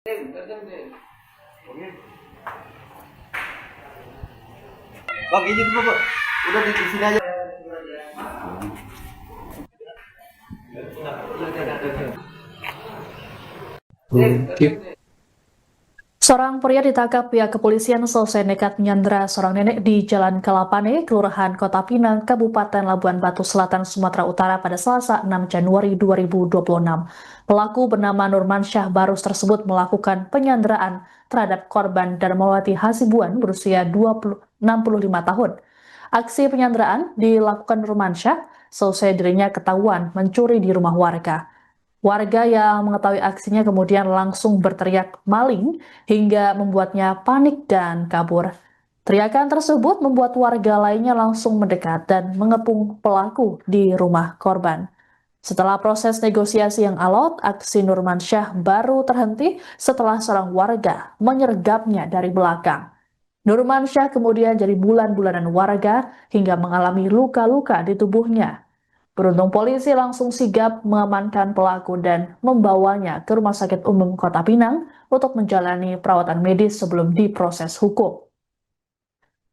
Bang, izin dulu, Pak. Udah di sini aja. Seorang pria ditangkap pihak kepolisian selesai nekat menyandera seorang nenek di Jalan Kalapane, Kelurahan Kota Pinang, Kabupaten Labuan Batu Selatan, Sumatera Utara pada Selasa 6 Januari 2026. Pelaku bernama Nurmansyah Barus tersebut melakukan penyanderaan terhadap korban Darmawati Hasibuan berusia 65 tahun. Aksi penyanderaan dilakukan Nurmansyah selesai dirinya ketahuan mencuri di rumah warga. Warga yang mengetahui aksinya kemudian langsung berteriak maling hingga membuatnya panik dan kabur. Teriakan tersebut membuat warga lainnya langsung mendekat dan mengepung pelaku di rumah korban. Setelah proses negosiasi yang alot, aksi Nurmansyah baru terhenti setelah seorang warga menyergapnya dari belakang. Nurmansyah kemudian jadi bulan-bulanan warga hingga mengalami luka-luka di tubuhnya. Beruntung polisi langsung sigap mengamankan pelaku dan membawanya ke Rumah Sakit Umum Kota Pinang untuk menjalani perawatan medis sebelum diproses hukum.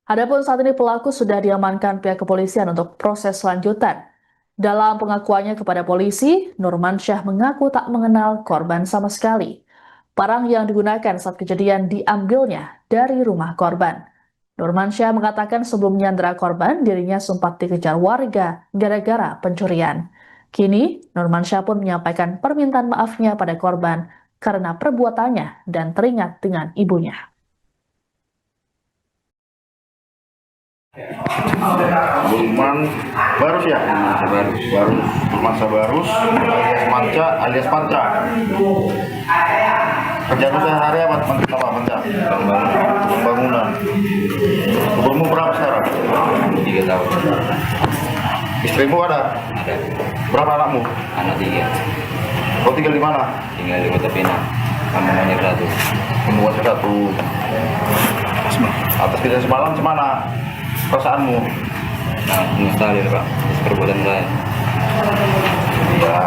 Adapun saat ini pelaku sudah diamankan pihak kepolisian untuk proses selanjutan. Dalam pengakuannya kepada polisi, Nurmansyah mengaku tak mengenal korban sama sekali. Barang yang digunakan saat kejadian diambilnya dari rumah korban. Nurmansyah mengatakan sebelum menyandera korban, dirinya sempat dikejar warga gara-gara pencurian. Kini, Nurmansyah pun menyampaikan permintaan maafnya pada korban karena perbuatannya dan teringat dengan ibunya. Nurman Barus ya? Barus. Barus alias Panca. Kerjaan sehari apa Panca? Bangunan. Umurmu berapa sekarang? 3 tahun. Istrimu ada? Ada. Berapa anakmu? Anak 3. Kau tinggal di mana? Tinggal di Kota Pinang. Kamu banyak satu. Kamu satu. Atas kejadian semalam gimana perasaanmu? Nah, menyesal Pak. Atas perbuatan saya. Ya,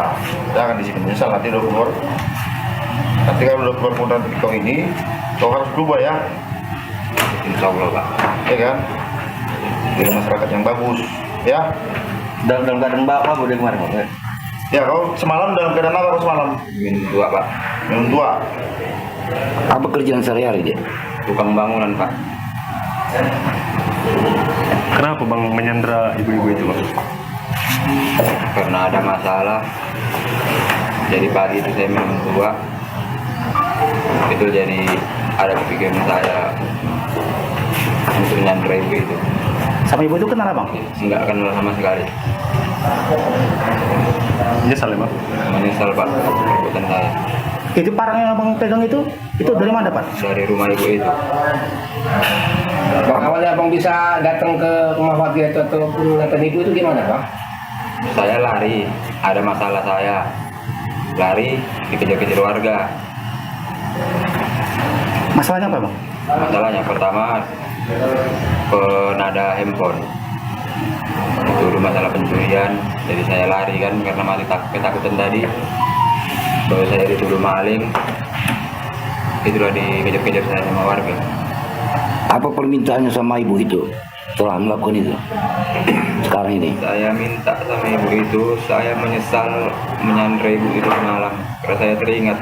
jangan di sini menyesal, nanti udah keluar. Nanti kalau udah keluar modal kau ini, kau harus berubah ya. Insya Allah Pak. Ya kan? Jadi masyarakat yang bagus, ya. Dalam keadaan bapak udah kemarin, Pak. Ya, kau semalam dalam keadaan apa kau semalam? Minum 2 Pak. Minum 2. Apa kerjaan sehari-hari dia? Tukang bangunan Pak. Kenapa Bang menyandera ibu-ibu itu, Bang? Karena ada masalah. Jadi pagi itu saya minum 2. Itu jadi ada kepikiran saya untuk menyandera ibu itu. Sama ibu itu kenal Bang? Enggak kenal sama sekali. Menyesal ya, Bang? Menyesal Pak perbuatan saya. Itu parang yang Abang pegang itu dari mana Pak? Dari rumah ibu itu. Bang, awalnya Abang bisa datang ke rumah warga itu ataupun datang ibu itu gimana Bang? Saya lari, ada masalah saya. Lari, dikejar-kejar warga. Masalahnya apa Bang? Masalahnya pertama, penada handphone. Itu masalah pencurian, jadi saya lari kan karena masih ketakutan tadi. Bahwa saya dituduh maling, itulah dikejar-kejar saya sama warga. Apa permintaannya sama ibu itu setelah melakukan itu sekarang ini? Saya minta sama ibu itu, saya menyesal menyandera ibu itu semalam. Karena saya teringat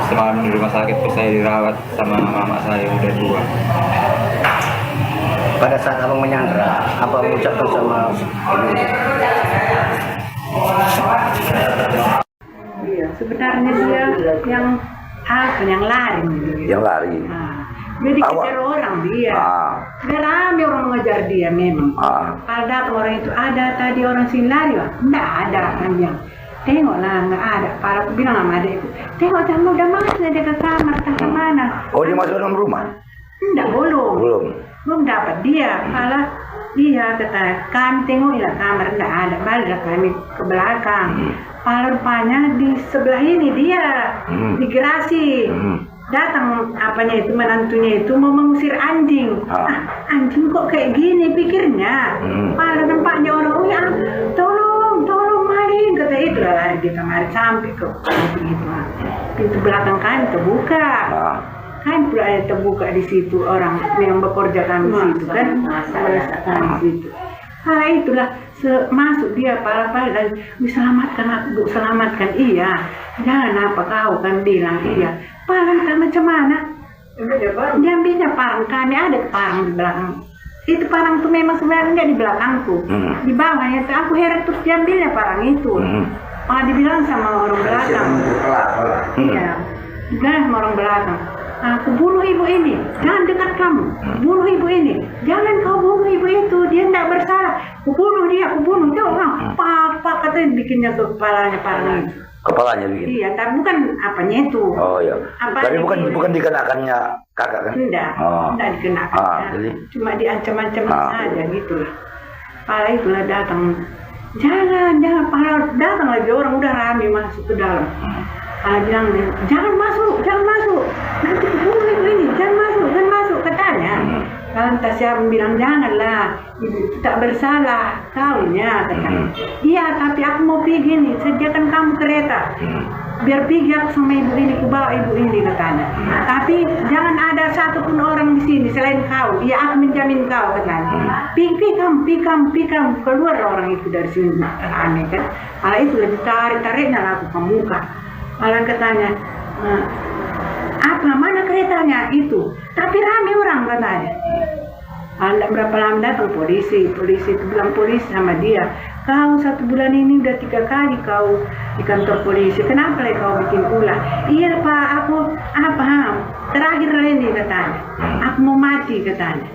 semalam di rumah sakit saya dirawat sama mama saya yang udah tua. Pada saat Abang menyandera, apa mengucapkan sama ibu? Iya, sebenarnya dia yang lari. Yang lari. Nah, dia dikejar orang dia. Dia rame orang mengejar dia memang. Padahal orang itu ada tadi orang sini lari, Pak. Nggak ada panjang. Tengoklah nggak ada. Para aku bilang sama adikku, tengok kamu udah masuk dia ke kamar, ke mana? Oh dia masuk dalam rumah? Enggak, belum dapat dia. Malah dia kata kami tengokilah kamar enggak ada, baliklah kami ke belakang. Malah rupanya di sebelah ini dia di gerasi. Datang apanya itu menantunya itu mau mengusir anjing. Anjing kok kayak gini pikirnya. Malah nampaknya orang tolong maling kata itu lah di kamar sampai ke pintu pintu belakang kami terbuka. Kan pula ada terbuka di situ orang yang bekerja kami di situ kan, kami di situ. Hal itulah masuk dia parah-parah dan diselamatkan aku, selamatkan iya. Jangan apa kau kan bilang iya. Parang kan macam mana? Jambinya parang kami ada parang di belakang. Itu parang tuh memang sebenarnya di belakangku. Di bawahnya tuh aku heran terus jambilnya parang itu. Dibilang sama orang belakang. Iya. Dibilang sama orang belakang. Aku bunuh ibu ini, jangan dekat kamu. Bunuh ibu ini, jangan kau bunuh ibu itu, dia tidak bersalah. Aku bunuh dia, aku bunuh dia orang. Apa katanya bikinnya ke kepalanya parang itu. Kepalanya bikin. Iya, tapi bukan apanya itu. Oh iya. Apa Tapi bukan dikenakannya kakak kan? Tidak, tidak dikenakan. Jadi, cuma diancam-ancam saja gitu lah. Pala itulah datang. Jangan, pala datang lagi orang udah rame masuk ke dalam. Bilang jangan masuk, nanti keburu ibu ini, jangan masuk katanya. Lantas saya bilang janganlah, ibu tak bersalah, kaunya katanya. Iya, tapi aku mau pergi nih, sediakan kamu kereta, biar pergi aku sama ibu ini, aku bawa ibu ini katanya. Tapi jangan ada satupun orang di sini selain kau, iya aku menjamin kau katanya. Pergi kamu, keluar orang itu dari sini, aneh kan. Malah itu lebih tarik-tariknya lah aku ke muka. Malah katanya, apa mana keretanya itu? Tapi rame orang katanya. Tidak berapa lama datang polisi itu bilang polisi sama dia, kau 1 bulan ini udah 3 kali kau di kantor polisi, kenapa lagi kau bikin ulah? Iya pak, aku terakhir ini katanya, aku mau mati katanya.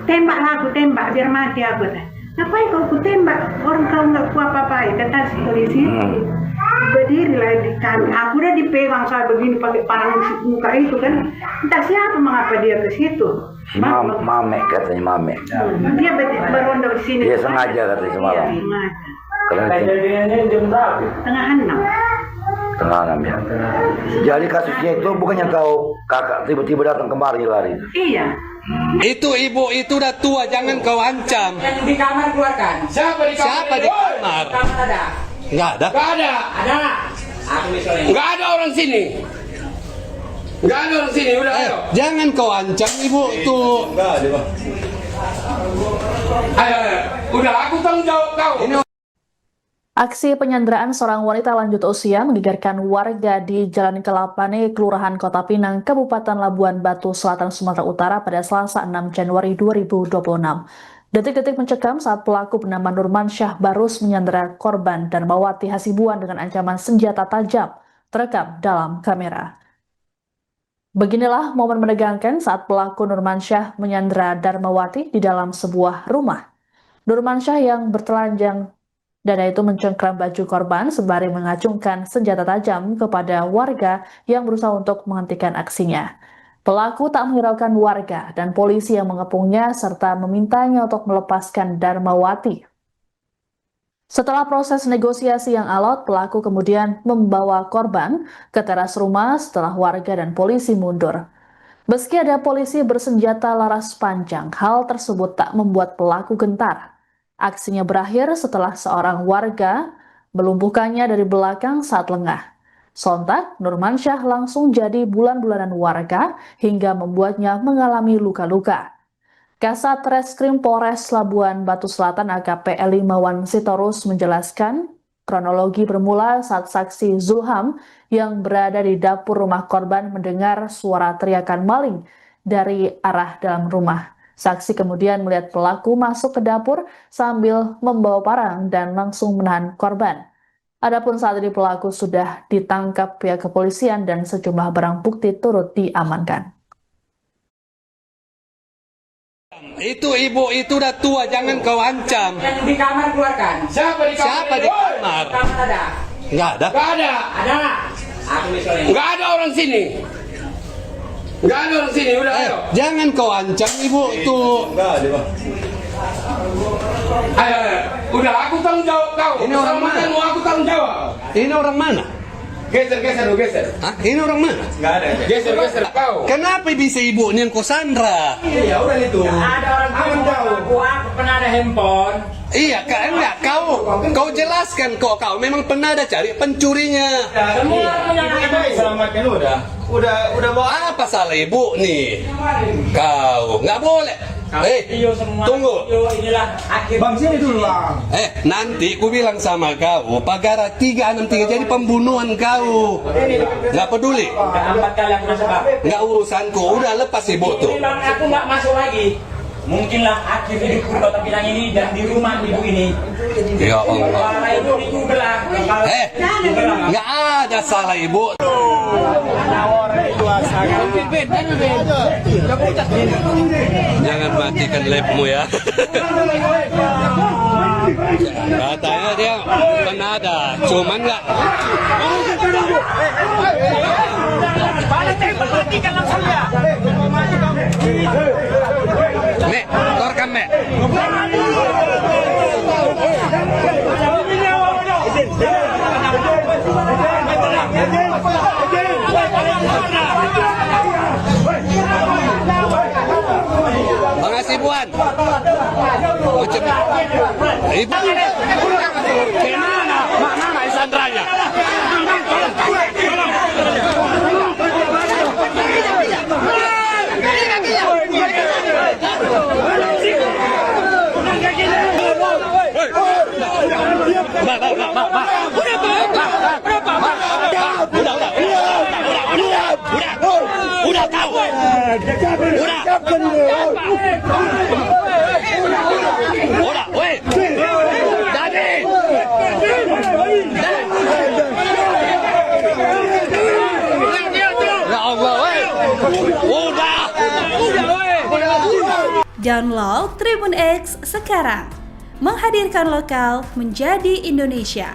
Tembaklah aku, biar mati aku katanya. Ngapain kau tembak? Orang kau nggak kuat apa-apa, kata si polisi itu. Berdiri lah di kami, aku udah dipegang saya begini pakai parang muka itu kan, entah siapa mengapa dia ke situ. si Mame katanya Mame. Dia berondong di sini. Dia sengaja katanya semalam. Iya, sengaja. Karena Tengah 6. Tengah 6 ya. Jadi kasusnya itu bukannya tahu kakak tiba-tiba datang kemari lari. Iya. Itu ibu itu udah tua, jangan kau ancam. Yang di kamar keluarkan. Siapa di kamar? Kamar ada. Enggak ada. Ada. Aku misalnya. Enggak ada orang sini. Udah ayo. Jangan kau ancam ibu tuh. Enggak ada, Bang. Ayo. Udah aku tanggung jawab kau. Aksi penyanderaan seorang wanita lanjut usia menggegerkan warga di Jalan Kelapane, Kelurahan Kota Pinang, Kabupaten Labuan Batu Selatan, Sumatera Utara pada Selasa 6 Januari 2026. Detik-detik mencekam saat pelaku bernama Nurmansyah Barus menyandera korban Darmawati Hasibuan dengan ancaman senjata tajam terekam dalam kamera. Beginilah momen menegangkan saat pelaku Nurmansyah menyandera Darmawati di dalam sebuah rumah. Nurmansyah yang bertelanjang dada itu mencengkram baju korban sembari mengacungkan senjata tajam kepada warga yang berusaha untuk menghentikan aksinya. Pelaku tak menghiraukan warga dan polisi yang mengepungnya serta memintanya untuk melepaskan Darmawati. Setelah proses negosiasi yang alot, pelaku kemudian membawa korban ke teras rumah setelah warga dan polisi mundur. Meski ada polisi bersenjata laras panjang, hal tersebut tak membuat pelaku gentar. Aksinya berakhir setelah seorang warga melumpuhkannya dari belakang saat lengah. Sontak, Nurmansyah langsung jadi bulan-bulanan warga hingga membuatnya mengalami luka-luka. Kasat Reskrim Polres Labuan Batu Selatan AKP Elimawan Sitorus menjelaskan kronologi bermula saat saksi Zulham yang berada di dapur rumah korban mendengar suara teriakan maling dari arah dalam rumah. Saksi kemudian melihat pelaku masuk ke dapur sambil membawa parang dan langsung menahan korban. Adapun saat ini pelaku sudah ditangkap pihak kepolisian dan sejumlah barang bukti turut diamankan. Itu ibu itu udah tua, jangan kau ancam. Yang di kamar keluarkan. Siapa di kamar? Kamar ada. Enggak ada. Ada. Aku misalnya. Enggak ada orang sini. Udah ayo. Jangan kau ancam ibu tuh. Enggak ada, Bang. Ayo. Udah aku tanggung jawab kau. Ini orang mana? Aku tanggung jawab. Ini orang mana? Geser. Hah? Ini orang mana? Enggak ada. Geser kau. Kenapa bisa ibu ini yang kau sandra? Iya, udah itu. Ada orang tua aku pernah ada handphone. Iya, kan enggak kau jelaskan kok kau memang pernah ada cari pencurinya. Semua yang ibu selamatkan udah bawa. Apa salah ibu nih? Kau nggak boleh. Tunggu. Inilah akhir. Bang sini dulu bang. Nanti ku bilang sama kau, Pagara 363 jadi pembunuhan kau. Nggak peduli. 4 kali aku sebab. Nggak urusanku, udah lepas ibu tuh. Bang, aku nggak masuk lagi. Mungkinlah akhir hidupku Kota Pinang ini dan di rumah ibu ini. Ya Allah. Kepala ibu dikubelah. Nggak ada salah ibu. Jangan matikan lapmu ya. Katanya dia pernah ada, cuman nggak. Nek, torkan Nek. Makasih Buan. Macam ibu. Gimana? Mana Sandranya? Udah tahu. Udah, weh. Jadi. Ya Allah, weh. Udah, weh. Download Tribun X sekarang. Menghadirkan lokal menjadi Indonesia.